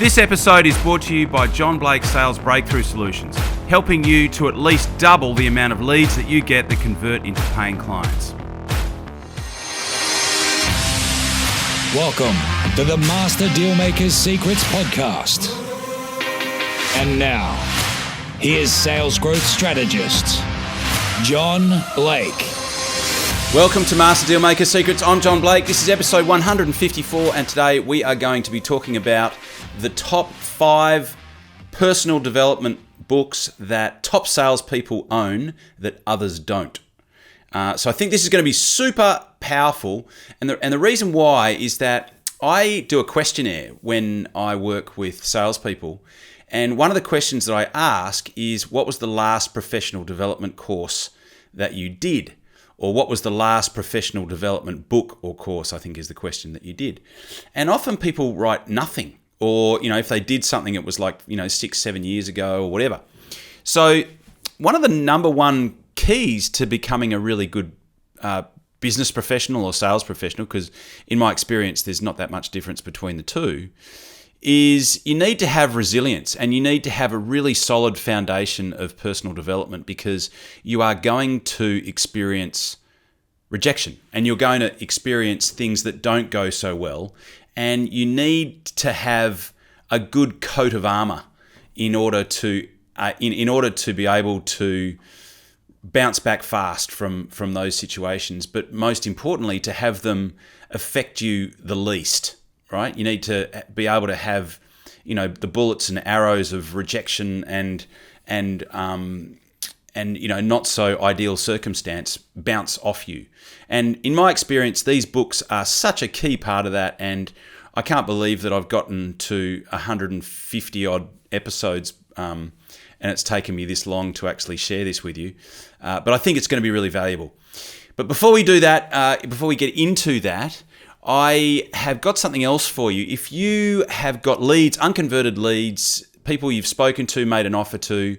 This episode is brought to you by John Blake Sales Breakthrough Solutions, helping you to at least double the amount of leads that you get that convert into paying clients. Welcome to the Master Dealmaker's Secrets podcast. And now, here's sales growth strategist, John Blake. Welcome to Master Dealmaker's Secrets. I'm John Blake. This is episode 154, and today we are going to be talking about the top 5 personal development books that top salespeople own that others don't. So I think this is going to be super powerful, and the reason why is that I do a questionnaire when I work with salespeople, and one of the questions that I ask is, what was the last professional development course that you did? Or what was the last professional development book or course, I think is the question that you did. And often people write nothing, or if they did something, it was like 6-7 years ago or whatever. So one of the number one keys to becoming a really good business professional or sales professional, because in my experience there's not that much difference between the two, is you need to have resilience, and you need to have a really solid foundation of personal development, because you are going to experience rejection and you're going to experience things that don't go so well, and you need to have a good coat of armor in order to in order to be able to bounce back fast from those situations, but most importantly to have them affect you the least. Right? You need to be able to have, the bullets and arrows of rejection and not so ideal circumstance bounce off you. And in my experience, these books are such a key part of that. And I can't believe that I've gotten to 150 odd episodes, and it's taken me this long to actually share this with you. But I think it's going to be really valuable. But before we do that, before we get into that, I have got something else for you. If you have got leads, unconverted leads, people you've spoken to, made an offer to,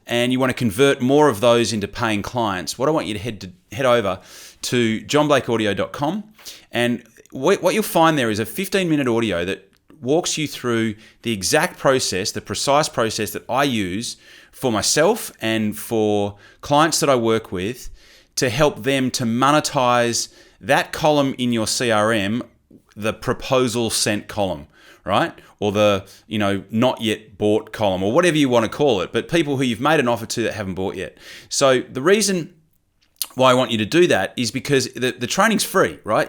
and you want to convert more of those into paying clients, what I want you to head over to johnblakeaudio.com, and what you'll find there is a 15-minute audio that walks you through the exact process, the precise process that I use for myself and for clients that I work with to help them to monetize that column in your CRM, the proposal sent column, right? Or the, not yet bought column, or whatever you want to call it, but people who you've made an offer to that haven't bought yet. So the reason why I want you to do that is because the training's free, right?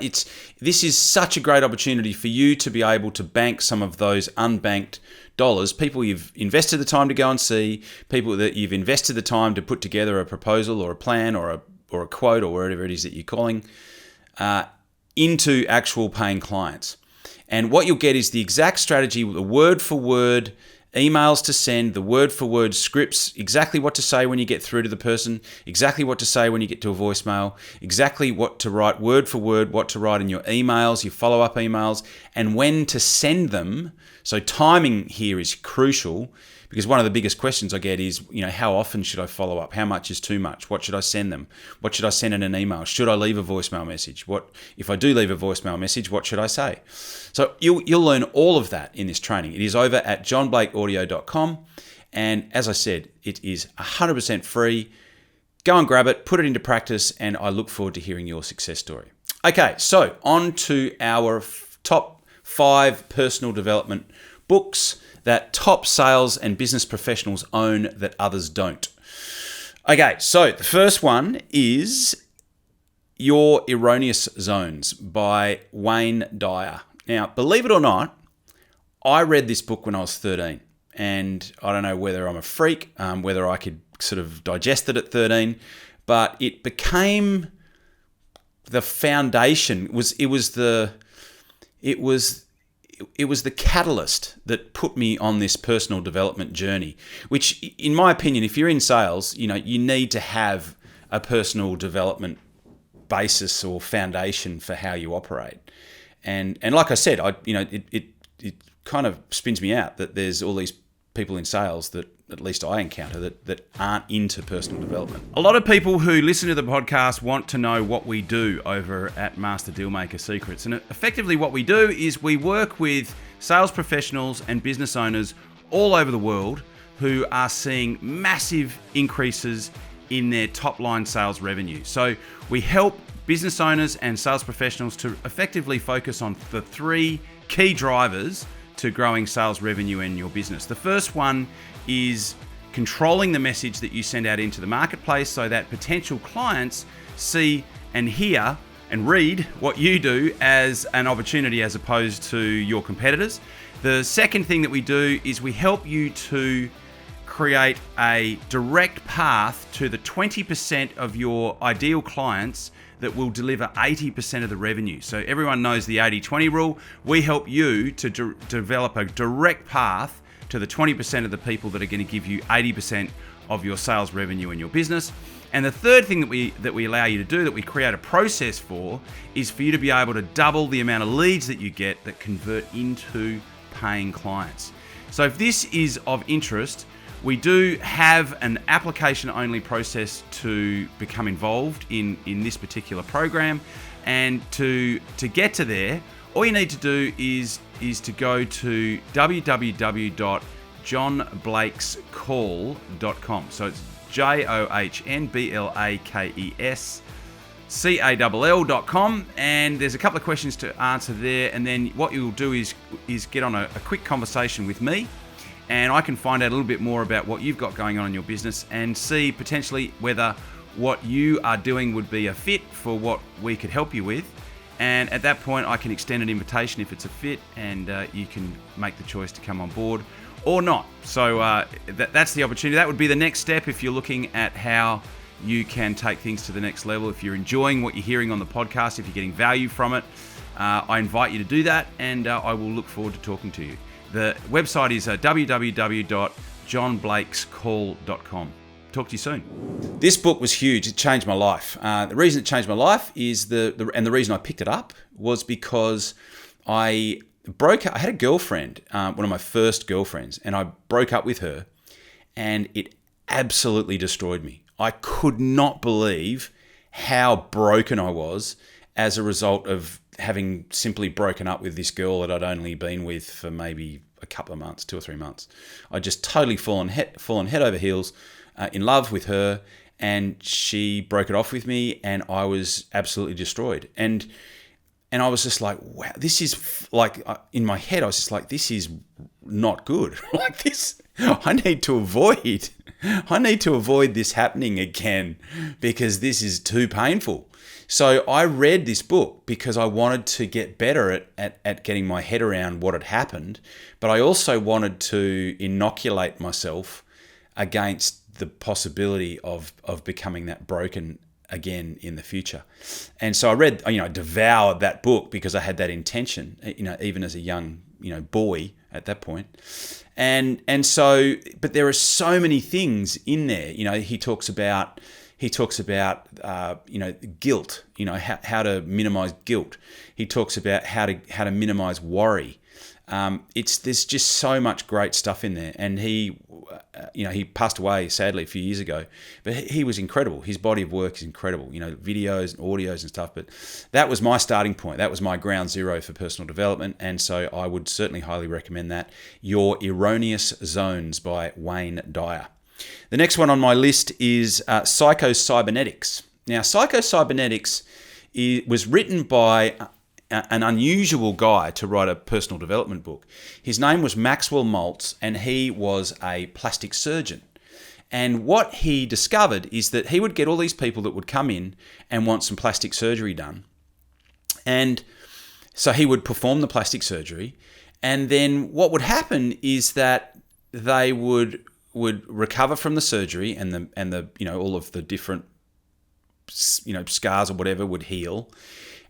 This is such a great opportunity for you to be able to bank some of those unbanked dollars, people you've invested the time to go and see, people that you've invested the time to put together a proposal or a plan or a quote or whatever it is that you're calling, into actual paying clients. And what you'll get is the exact strategy, the word for word emails to send, the word for word scripts, exactly what to say when you get through to the person, exactly what to say when you get to a voicemail, exactly what to write word for word, what to write in your emails, your follow-up emails, and when to send them. So timing here is crucial, because one of the biggest questions I get is, how often should I follow up? How much is too much? What should I send them? What should I send in an email? Should I leave a voicemail message? What if I do leave a voicemail message? What should I say? So you'll learn all of that in this training. It is over at johnblakeaudio.com, and as I said, it is 100% free. Go and grab it, put it into practice, and I look forward to hearing your success story. Okay, so on to our top 5 personal development books that top sales and business professionals own that others don't. Okay, so the first one is Your Erroneous Zones by Wayne Dyer. Now, believe it or not, I read this book when I was 13, and I don't know whether I'm a freak, whether I could sort of digest it at 13, but it became the foundation. It was the catalyst that put me on this personal development journey, which in my opinion, if you're in sales, you need to have a personal development basis or foundation for how you operate. And like I said, it kind of spins me out that there's all these people in sales that at least I encounter that aren't into personal development. A lot of people who listen to the podcast want to know what we do over at Master Dealmaker Secrets. And effectively what we do is we work with sales professionals and business owners all over the world who are seeing massive increases in their top line sales revenue. So we help business owners and sales professionals to effectively focus on the 3 key drivers to growing sales revenue in your business. The first one is controlling the message that you send out into the marketplace so that potential clients see and hear and read what you do as an opportunity as opposed to your competitors. The second thing that we do is we help you to create a direct path to the 20% of your ideal clients that will deliver 80% of the revenue. So everyone knows the 80-20 rule. We help you to develop a direct path to the 20% of the people that are going to give you 80% of your sales revenue in your business. And the third thing that we allow you to do, that we create a process for, is for you to be able to double the amount of leads that you get that convert into paying clients. So if this is of interest, we do have an application-only process to become involved in this particular program. And to get to there, all you need to do is to go to www.johnblakescall.com. So it's JOHNBLAKESCALL.com, and there's a couple of questions to answer there. And then what you'll do is get on a quick conversation with me, and I can find out a little bit more about what you've got going on in your business and see potentially whether what you are doing would be a fit for what we could help you with. And at that point, I can extend an invitation if it's a fit, and you can make the choice to come on board or not. So that's the opportunity. That would be the next step if you're looking at how you can take things to the next level. If you're enjoying what you're hearing on the podcast, if you're getting value from it, I invite you to do that, and I will look forward to talking to you. The website is www.johnblakescall.com. Talk to you soon. This book was huge. It changed my life. The reason it changed my life is the reason I picked it up was because I had a girlfriend, one of my first girlfriends, and I broke up with her, and it absolutely destroyed me. I could not believe how broken I was as a result of having simply broken up with this girl that I'd only been with for maybe a couple of months, 2 or 3 months. I just totally fallen head over heels in love with her, and she broke it off with me, and I was absolutely destroyed. And I was just like, wow, this is like, in my head, I was just like, this is not good. Like this, I need to avoid this happening again because this is too painful. So I read this book because I wanted to get better at getting my head around what had happened, but I also wanted to inoculate myself against the possibility of becoming that broken again in the future. And so I devoured that book because I had that intention, even as a young, boy at that point. And so, but there are so many things in there. He talks about guilt, how to minimize guilt. He talks about how to minimize worry. There's just so much great stuff in there. And he passed away sadly a few years ago, but he was incredible. His body of work is incredible, videos and audios and stuff. But that was my starting point. That was my ground zero for personal development. And so I would certainly highly recommend that. Your Erroneous Zones by Wayne Dyer. The next one on my list is Cybernetics. Now, Cybernetics was written by an unusual guy to write a personal development book. His name was Maxwell Maltz, and he was a plastic surgeon. And what he discovered is that he would get all these people that would come in and want some plastic surgery done. And so he would perform the plastic surgery, and then what would happen is that they would recover from the surgery, and the all of the different scars or whatever would heal,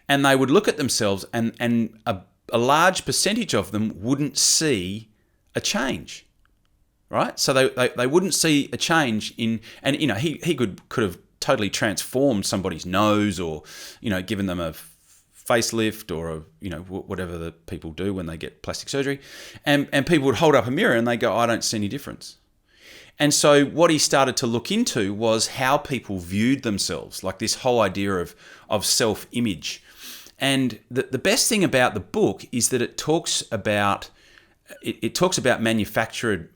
and they would look at themselves, and a large percentage of them wouldn't see a change, right? So they wouldn't see a change in, and he could have totally transformed somebody's nose, or given them a facelift, or whatever the people do when they get plastic surgery, and people would hold up a mirror and they go, I don't see any difference. And so what he started to look into was how people viewed themselves, like this whole idea of self-image. And the best thing about the book is that it talks about it talks about manufactured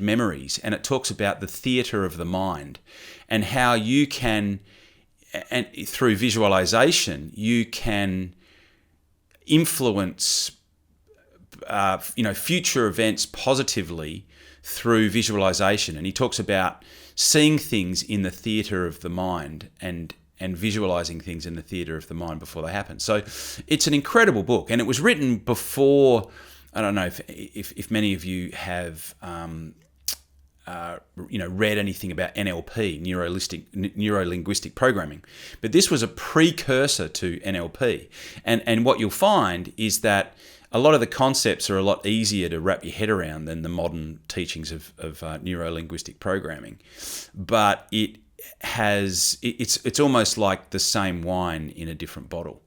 memories, and it talks about the theatre of the mind, and how you can, and through visualization, you can influence future events positively through visualization. And he talks about seeing things in the theatre of the mind and visualizing things in the theatre of the mind before they happen. So it's an incredible book, and it was written before. I don't know if many of you have read anything about NLP, neuro-linguistic programming, but this was a precursor to NLP. And what you'll find is that a lot of the concepts are a lot easier to wrap your head around than the modern teachings of neuro-linguistic programming. But it's almost like the same wine in a different bottle.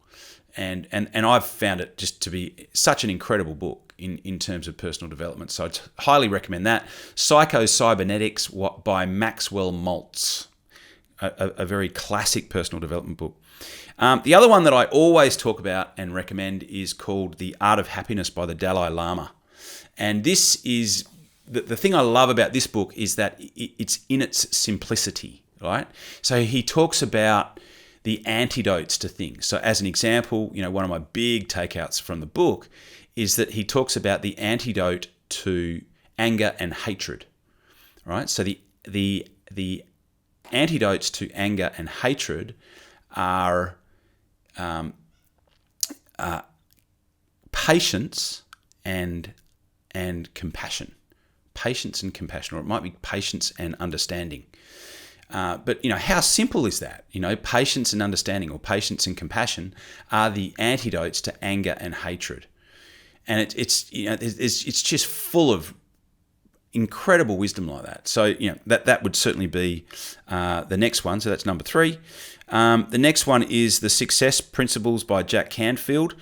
And I've found it just to be such an incredible book in terms of personal development. So I'd highly recommend that. Cybernetics by Maxwell Maltz, a very classic personal development book. The other one that I always talk about and recommend is called The Art of Happiness by the Dalai Lama. And this is, the thing I love about this book is that it's in its simplicity, right? So he talks about the antidotes to things. So as an example, one of my big takeouts from the book is that he talks about the antidote to anger and hatred, right? So the antidotes to anger and hatred are patience and compassion. Patience and compassion, or it might be patience and understanding. But how simple is that? Patience and understanding, or patience and compassion, are the antidotes to anger and hatred, and it's just full of incredible wisdom like that. So that would certainly be the next one. So that's number 3. The next one is The Success Principles by Jack Canfield.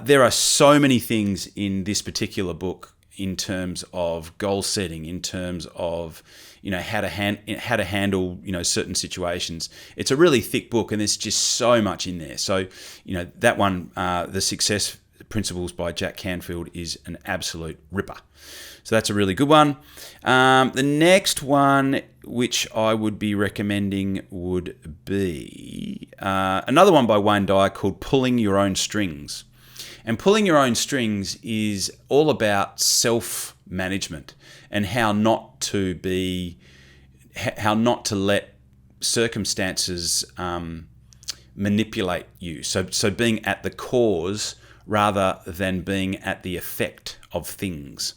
There are so many things in this particular book in terms of goal setting, in terms of how to handle certain situations. It's a really thick book, and there's just so much in there. So that one, The Success Principles by Jack Canfield, is an absolute ripper. So that's a really good one. The next one, which I would be recommending, would be another one by Wayne Dyer called Pulling Your Own Strings. And Pulling Your Own Strings is all about self-management and how not to let circumstances manipulate you. So being at the cause rather than being at the effect of things.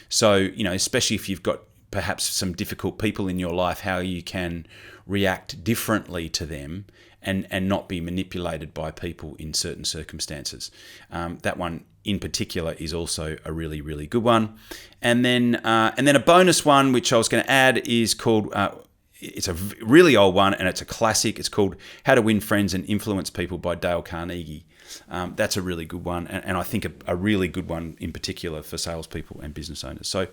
So, especially if you've got perhaps some difficult people in your life, how you can react differently to them and not be manipulated by people in certain circumstances. That one in particular is also a really, really good one. And then a bonus one, which I was going to add, is called, it's a really old one and it's a classic. It's called How to Win Friends and Influence People by Dale Carnegie. That's a really good one, and I think a really good one in particular for salespeople and business owners. So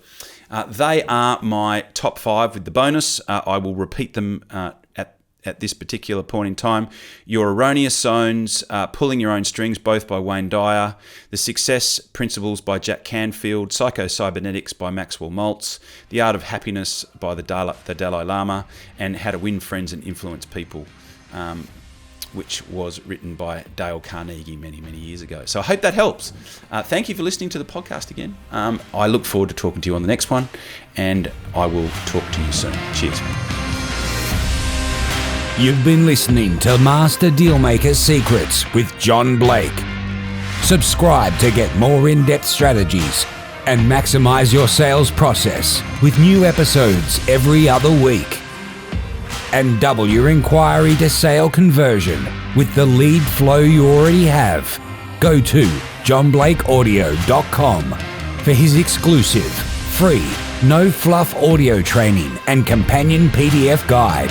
they are my top 5 with the bonus. I will repeat them at this particular point in time. Your Erroneous Zones, Pulling Your Own Strings, both by Wayne Dyer, The Success Principles by Jack Canfield, Cybernetics by Maxwell Maltz, The Art of Happiness by the Dalai Lama, and How to Win Friends and Influence People, which was written by Dale Carnegie many, many years ago. So I hope that helps. Thank you for listening to the podcast again. I look forward to talking to you on the next one, and I will talk to you soon. Cheers. You've been listening to Master Dealmaker Secrets with John Blake. Subscribe to get more in-depth strategies and maximize your sales process with new episodes every other week. And double your inquiry to sale conversion with the lead flow you already have. Go to johnblakeaudio.com for his exclusive, free, no-fluff audio training and companion PDF guide.